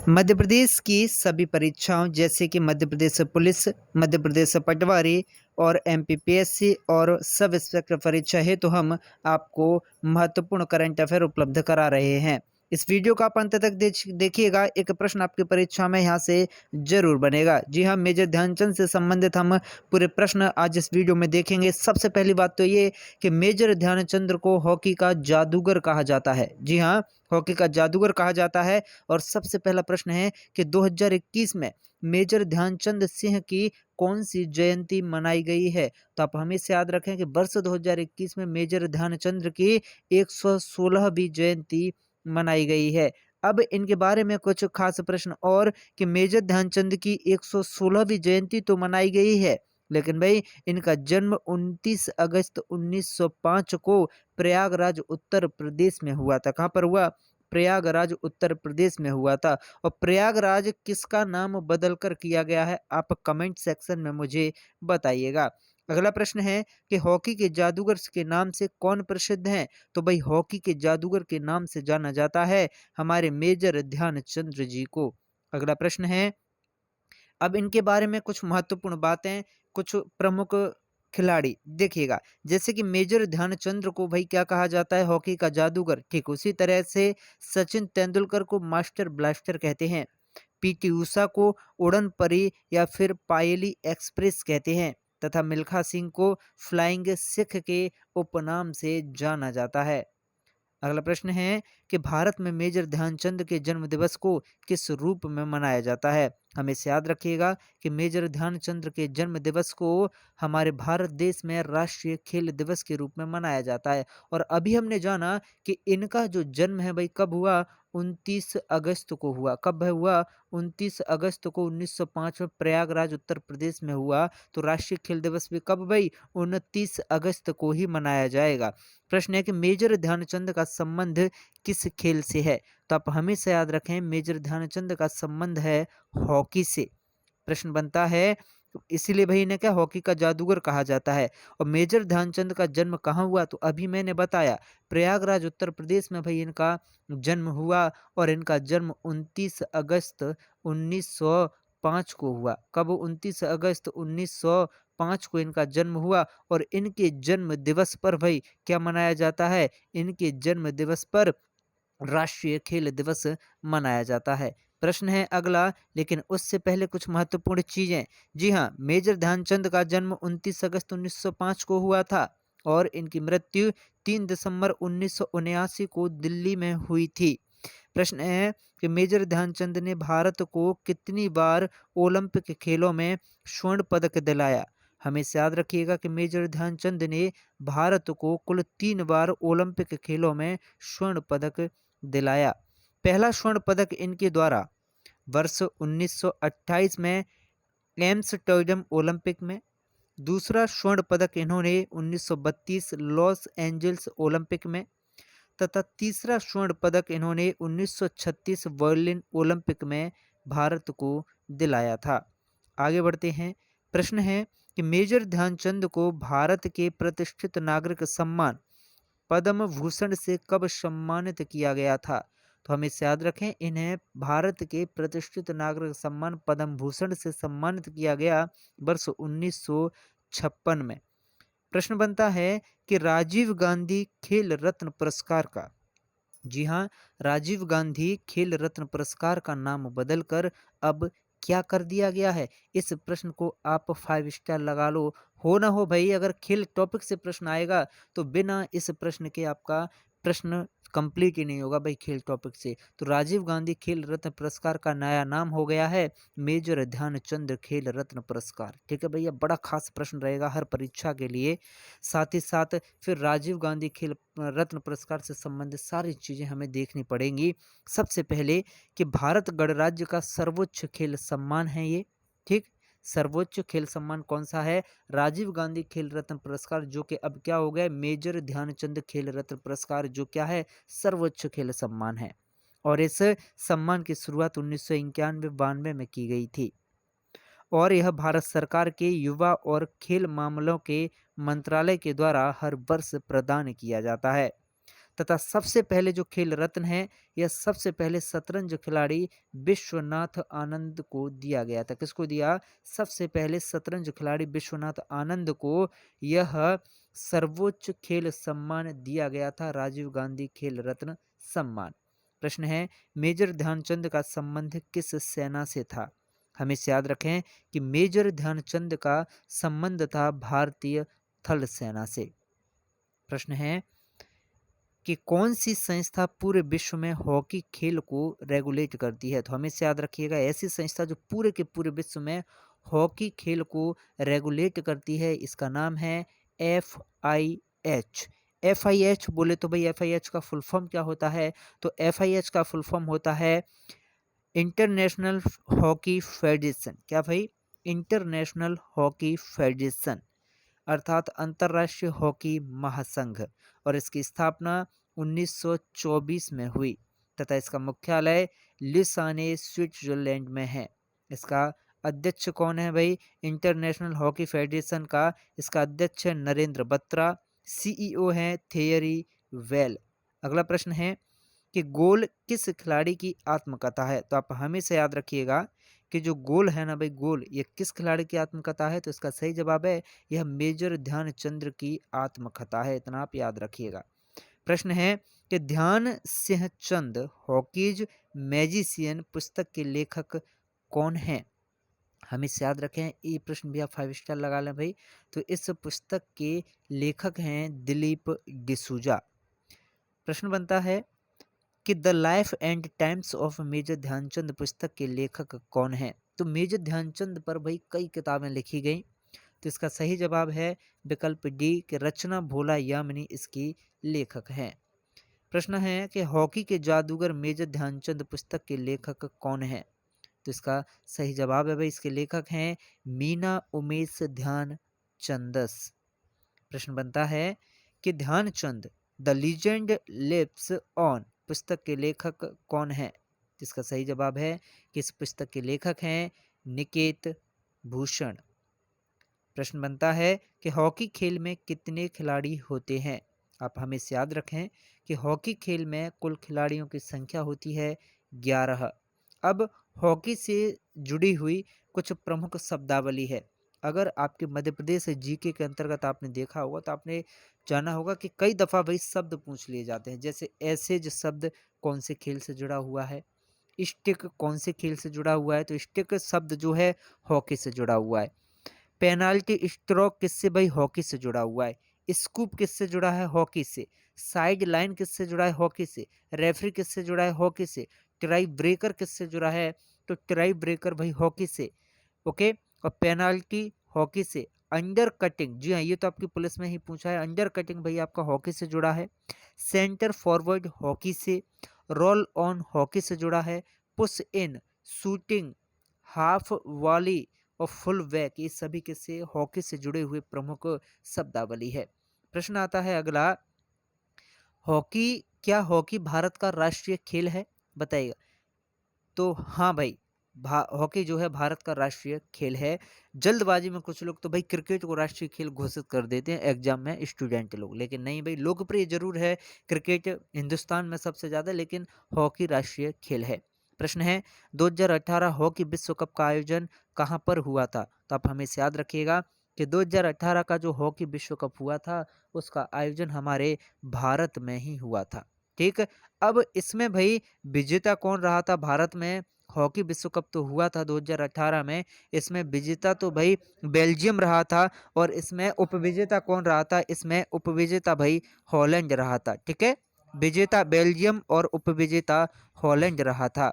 मध्य प्रदेश की सभी परीक्षाओं जैसे कि मध्य प्रदेश पुलिस, मध्य प्रदेश पटवारी और एमपीपीएससी और सब इंस्पेक्टर परीक्षा हेतु हम आपको महत्वपूर्ण करंट अफेयर उपलब्ध करा रहे हैं। इस वीडियो को आप अंत तक देखिएगा। एक प्रश्न आपकी परीक्षा में यहाँ से जरूर बनेगा। जी हाँ, मेजर ध्यानचंद से संबंधित हम पूरे प्रश्न आज इस वीडियो में देखेंगे। सबसे पहली बात तो ये कि मेजर ध्यानचंद को हॉकी का जादूगर कहा जाता है। जी हाँ, हॉकी का जादूगर कहा जाता है। और सबसे पहला प्रश्न है कि 2021 में मेजर ध्यानचंद सिंह की कौन सी जयंती मनाई गई है। तो आप हमेशा याद रखें कि वर्ष 2021 में मेजर ध्यानचंद की 116वीं जयंती मनाई गई है। अब इनके बारे में कुछ खास प्रश्न और कि मेजर ध्यानचंद की 116वीं जयंती तो मनाई गई है, लेकिन भाई इनका जन्म 29 अगस्त 1905 को प्रयागराज उत्तर प्रदेश में हुआ था। कहाँ पर हुआ? प्रयागराज उत्तर प्रदेश में हुआ था। और प्रयागराज किसका नाम बदलकर किया गया है, आप कमेंट सेक्शन में मुझे बताइएगा। अगला प्रश्न है कि हॉकी के जादूगर के नाम से कौन प्रसिद्ध हैं। तो भाई हॉकी के जादूगर के नाम से जाना जाता है हमारे मेजर ध्यानचंद जी को। अगला प्रश्न है, अब इनके बारे में कुछ महत्वपूर्ण बातें, कुछ प्रमुख खिलाड़ी देखिएगा। जैसे कि मेजर ध्यानचंद्र को भाई क्या कहा जाता है? हॉकी का जादूगर। ठीक उसी तरह से सचिन तेंदुलकर को मास्टर ब्लास्टर कहते हैं। पीटी उषा को उड़न परी या फिर पायली एक्सप्रेस कहते हैं तथा मिल्खा सिंह को फ्लाइंग सिख के उपनाम से जाना जाता है। अगला प्रश्न है कि भारत में मेजर ध्यानचंद के जन्म दिवस को किस रूप में मनाया जाता है। हमेशा याद रखिएगा कि मेजर ध्यानचंद के जन्म दिवस को हमारे भारत देश में राष्ट्रीय खेल दिवस के रूप में मनाया जाता है। और अभी हमने जाना कि इनका जो जन्म है भाई कब हुआ? 29 अगस्त को हुआ। कब हुआ? 29 अगस्त को 1905 में प्रयागराज उत्तर प्रदेश में हुआ। तो राष्ट्रीय खेल दिवस भी कब भाई? 29 अगस्त को ही मनाया जाएगा। प्रश्न है कि मेजर ध्यानचंद का संबंध किस खेल से है। तो आप हमेशा याद रखें मेजर ध्यानचंद का संबंध है हॉकी से। प्रश्न बनता है, इसीलिए भाई इन्हें क्या हॉकी का जादूगर कहा जाता है। और मेजर ध्यानचंद का जन्म कहाँ हुआ? तो अभी मैंने बताया प्रयागराज उत्तर प्रदेश में भाई इनका जन्म हुआ। और इनका जन्म 29 अगस्त 1905 को हुआ। कब? 29 अगस्त 1905 को इनका जन्म हुआ। और इनके जन्म दिवस पर भाई क्या मनाया जाता है? इनके जन्म दिवस पर राष्ट्रीय खेल दिवस मनाया जाता है। प्रश्न है अगला, लेकिन उससे पहले कुछ महत्वपूर्ण चीजें। जी हाँ, मेजर ध्यानचंद का जन्म 29 अगस्त 1905 को हुआ था और इनकी मृत्यु 3 दिसंबर 1979 को दिल्ली में हुई थी। प्रश्न है कि मेजर ध्यानचंद ने भारत को कितनी बार ओलंपिक खेलों में स्वर्ण पदक दिलाया। हमेशा याद रखिएगा कि मेजर ध्यानचंद ने भारत को कुल 3 बार ओलंपिक खेलों में स्वर्ण पदक दिलाया। पहला स्वर्ण पदक इनके द्वारा वर्ष 1928 में एम्स्टर्डम ओलंपिक में, दूसरा स्वर्ण पदक इन्होंने 1932 लॉस एंजल्स ओलंपिक में तथा तीसरा स्वर्ण पदक इन्होंने 1936 बर्लिन ओलंपिक में भारत को दिलाया था। आगे बढ़ते हैं। प्रश्न है कि मेजर ध्यानचंद को भारत के प्रतिष्ठित नागरिक सम्मान पद्म भूषण से कब सम्मानित किया गया था। तो हमें याद रखें इन्हें भारत के प्रतिष्ठित नागरिक सम्मान पद्म भूषण से सम्मानित किया गया वर्ष 1956 में। प्रश्न बनता है कि राजीव गांधी खेल रत्न पुरस्कार का, जी हाँ, राजीव गांधी खेल रत्न पुरस्कार का नाम बदलकर अब क्या कर दिया गया है। इस प्रश्न को आप 5 स्टार लगा लो। हो ना हो भाई, अगर खेल टॉपिक से प्रश्न आएगा तो बिना इस प्रश्न के आपका प्रश्न कंप्लीट ही नहीं होगा भाई खेल टॉपिक से। तो राजीव गांधी खेल रत्न पुरस्कार का नया नाम हो गया है मेजर ध्यानचंद खेल रत्न पुरस्कार। ठीक है भैया, बड़ा खास प्रश्न रहेगा हर परीक्षा के लिए। साथ ही साथ फिर राजीव गांधी खेल रत्न पुरस्कार से संबंधित सारी चीज़ें हमें देखनी पड़ेंगी। सबसे पहले कि भारत गणराज्य का सर्वोच्च खेल सम्मान है ये। ठीक, सर्वोच्च खेल सम्मान कौन सा है? राजीव गांधी खेल रत्न पुरस्कार, जो कि अब क्या हो गया मेजर ध्यानचंद खेल रत्न पुरस्कार, जो क्या है सर्वोच्च खेल सम्मान है। और इस सम्मान की शुरुआत 1991-92 में की गई थी और यह भारत सरकार के युवा और खेल मामलों के मंत्रालय के द्वारा हर वर्ष प्रदान किया जाता है। तथा सबसे पहले जो खेल रत्न है यह सबसे पहले शतरंज खिलाड़ी विश्वनाथ आनंद को दिया गया था। किसको दिया? सबसे पहले शतरंज खिलाड़ी विश्वनाथ आनंद को यह सर्वोच्च खेल सम्मान दिया गया था, राजीव गांधी खेल रत्न सम्मान। प्रश्न है, मेजर ध्यानचंद का संबंध किस सेना से था? हमेशा याद रखें कि मेजर ध्यानचंद का संबंध था भारतीय थल सेना से। प्रश्न है कि कौन सी संस्था पूरे विश्व में हॉकी खेल को रेगुलेट करती है? तो हमेशा याद रखिएगा, ऐसी संस्था जो पूरे के पूरे विश्व में हॉकी खेल को रेगुलेट करती है, इसका नाम है FIH। FIH बोले तो भाई FIH का फुल फॉर्म क्या होता है? तो FIH का फुल फॉर्म होता है इंटरनेशनल हॉकी फेडरेशन। क्या भाई? इंटरनेशनल हॉकी फेडरेशन, अर्थात अंतर्राष्ट्रीय हॉकी महासंघ। और इसकी स्थापना 1924 में हुई तथा इसका मुख्यालय लिसाने स्विट्जरलैंड में है। इसका अध्यक्ष कौन है भाई? इंटरनेशनल हॉकी फेडरेशन का इसका अध्यक्ष नरेंद्र बत्रा, CEO हैं थियरी वेल। अगला प्रश्न है कि गोल किस खिलाड़ी की आत्मकथा है? तो आप हमेशा याद रखिएगा कि जो गोल है ना भाई, गोल ये किस खिलाड़ी की आत्मकथा है? तो इसका सही जवाब है यह मेजर ध्यानचंद्र की आत्मकथा है, इतना आप याद रखिएगा। प्रश्न है कि ध्यान सिंह चंद हॉकीज मैजिशियन पुस्तक के लेखक कौन हैं? हमेशा याद रखें, ये प्रश्न भी आप 5 स्टार लगा लें भाई। तो इस पुस्तक के लेखक हैं दिलीप डिसूजा। प्रश्न बनता है कि the life and times of major Dhyan Chand पुस्तक के लेखक कौन हैं? तो मेजर ध्यानचंद पर भाई कई किताबें लिखी गई, तो इसका सही जवाब है विकल्प डी कि रचना भोला यामिनी इसकी लेखक हैं। प्रश्न है कि हॉकी के जादूगर मेजर ध्यानचंद पुस्तक के लेखक कौन हैं? तो इसका सही जवाब है भाई, इसके लेखक हैं मीना उमेश ध्यानचंदस। प्रश्न बनता है कि Dhyan Chand the legend lives on पुस्तक के लेखक कौन है? जिसका सही जवाब है कि इस पुस्तक के लेखक हैं निकेत भूषण। प्रश्न बनता है कि हॉकी खेल में कितने खिलाड़ी होते हैं? आप हमेशा याद रखें कि हॉकी खेल में कुल खिलाड़ियों की संख्या होती है 11। अब हॉकी से जुड़ी हुई कुछ प्रमुख शब्दावली है। अगर आपके मध्य प्रदेश जीके के अंतर्गत आपने देखा होगा तो आपने जाना होगा कि कई दफ़ा वही शब्द पूछ लिए जाते हैं, जैसे ऐसेज शब्द कौन से खेल से जुड़ा हुआ है, स्टिक कौन से खेल से जुड़ा हुआ है? तो स्टिक शब्द जो है हॉकी से जुड़ा हुआ है। पेनाल्टी स्ट्रोक किससे भाई? हॉकी से जुड़ा हुआ है। स्कूप किससे जुड़ा है? हॉकी से। साइड लाइन किससे जुड़ा है? हॉकी से। रेफरी किससे जुड़ा है? हॉकी से। ट्राई ब्रेकर किससे जुड़ा है? तो ट्राई ब्रेकर भाई हॉकी से। ओके, और पेनाल्टी हॉकी से। अंडर कटिंग, जी हाँ ये तो आपकी पुलिस में ही पूछा है, अंडर कटिंग भाई आपका हॉकी से जुड़ा है। सेंटर फॉरवर्ड हॉकी से। रोल ऑन हॉकी से जुड़ा है। Push in, shooting, half volley और फुल बैक, ये सभी किससे? हॉकी से जुड़े हुए प्रमुख शब्दावली है। प्रश्न आता है अगला, हॉकी क्या हॉकी भारत का राष्ट्रीय खेल है? बताइएगा। तो हाँ भाई, हॉकी जो है भारत का राष्ट्रीय खेल है। जल्दबाजी में कुछ लोग तो भाई क्रिकेट को राष्ट्रीय खेल घोषित कर देते हैं एग्जाम में स्टूडेंट लोग, लेकिन नहीं भाई, लोकप्रिय जरूर है क्रिकेट हिंदुस्तान में सबसे ज़्यादा, लेकिन हॉकी राष्ट्रीय खेल है। प्रश्न है 2018 हॉकी विश्व कप का आयोजन कहाँ पर हुआ था? तो आप हमेशा याद रखिएगा कि 2018 का जो हॉकी विश्व कप हुआ था उसका आयोजन हमारे भारत में ही हुआ था। ठीक, अब इसमें भाई विजेता कौन रहा था भारत में? हॉकी विश्व कप तो हुआ था 2018 में, इसमें विजेता तो भाई बेल्जियम रहा था, और इसमें उपविजेता कौन रहा था? इसमें उपविजेता भाई हॉलैंड रहा था। ठीक है, विजेता बेल्जियम और उपविजेता हॉलैंड रहा था।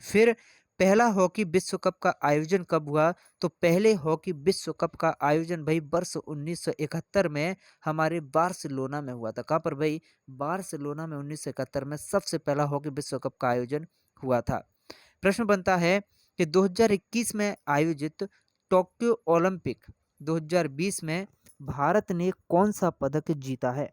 फिर पहला हॉकी विश्व कप का आयोजन कब हुआ? तो पहले हॉकी विश्व कप का आयोजन भाई वर्ष 1971 में हमारे बार्सिलोना में हुआ था। कहाँ पर भाई? बार्सिलोना में 1971 में सबसे पहला हॉकी विश्व कप का आयोजन हुआ था। प्रश्न बनता है कि 2021 में आयोजित टोक्यो ओलंपिक 2020 में भारत ने कौन सा पदक जीता है?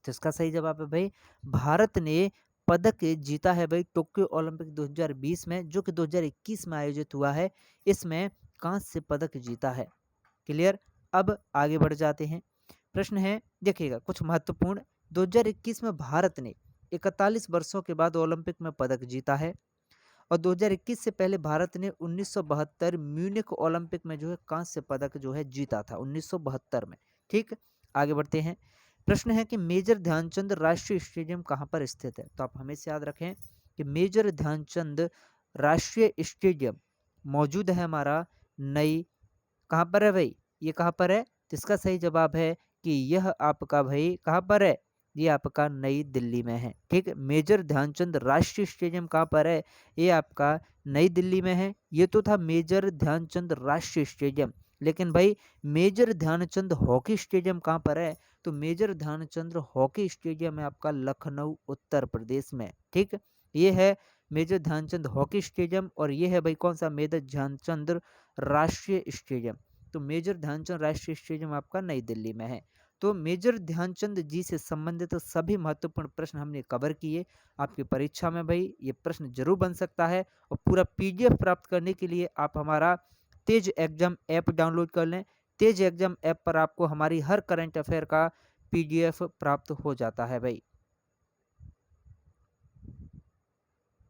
तो इसका सही जवाब है भाई, भारत ने पदक जीता है भाई टोक्यो ओलंपिक 2020 में, जो कि 2021 में आयोजित हुआ है। इसमें कांस्य पदक जीता है। क्लियर। अब आगे बढ़ जाते हैं। प्रश्न है, देखिएगा कुछ महत्वपूर्ण 2021 में भारत ने 41 वर्षों के बाद ओलंपिक में पदक जीता है और 2021 से पहले भारत ने 1972 म्यूनिख ओलंपिक में जो है कांस्य पदक जो है जीता था 1972 में। ठीक, आगे बढ़ते हैं। प्रश्न है कि मेजर ध्यानचंद राष्ट्रीय स्टेडियम कहाँ पर स्थित है? तो आप हमेशा याद रखें कि मेजर ध्यानचंद राष्ट्रीय स्टेडियम मौजूद है हमारा नई, कहाँ पर है भाई? ये कहाँ पर है? तो इसका सही जवाब है कि यह आपका भाई कहाँ पर है? ये आपका नई दिल्ली में है। ठीक है, मेजर ध्यानचंद राष्ट्रीय स्टेडियम कहाँ पर है? ये आपका नई दिल्ली में है। ये तो था मेजर ध्यानचंद राष्ट्रीय स्टेडियम, लेकिन भाई मेजर ध्यानचंद हॉकी स्टेडियम कहाँ पर है? तो मेजर ध्यानचंद हॉकी स्टेडियम है आपका लखनऊ उत्तर प्रदेश में। ठीक, ये है मेजर ध्यानचंद हॉकी स्टेडियम और ये है भाई कौन सा? मेजर ध्यानचंद राष्ट्रीय स्टेडियम। तो मेजर ध्यानचंद राष्ट्रीय स्टेडियम आपका नई दिल्ली में है। तो मेजर ध्यानचंद जी से संबंधित सभी महत्वपूर्ण प्रश्न हमने कवर किए। आपकी परीक्षा में भाई ये प्रश्न जरूर बन सकता है और पूरा पीडीएफ प्राप्त करने के लिए आप हमारा तेज एग्जाम ऐप डाउनलोड कर लें। तेज एग्जाम ऐप पर आपको हमारी हर करंट अफेयर का पीडीएफ प्राप्त हो जाता है भाई।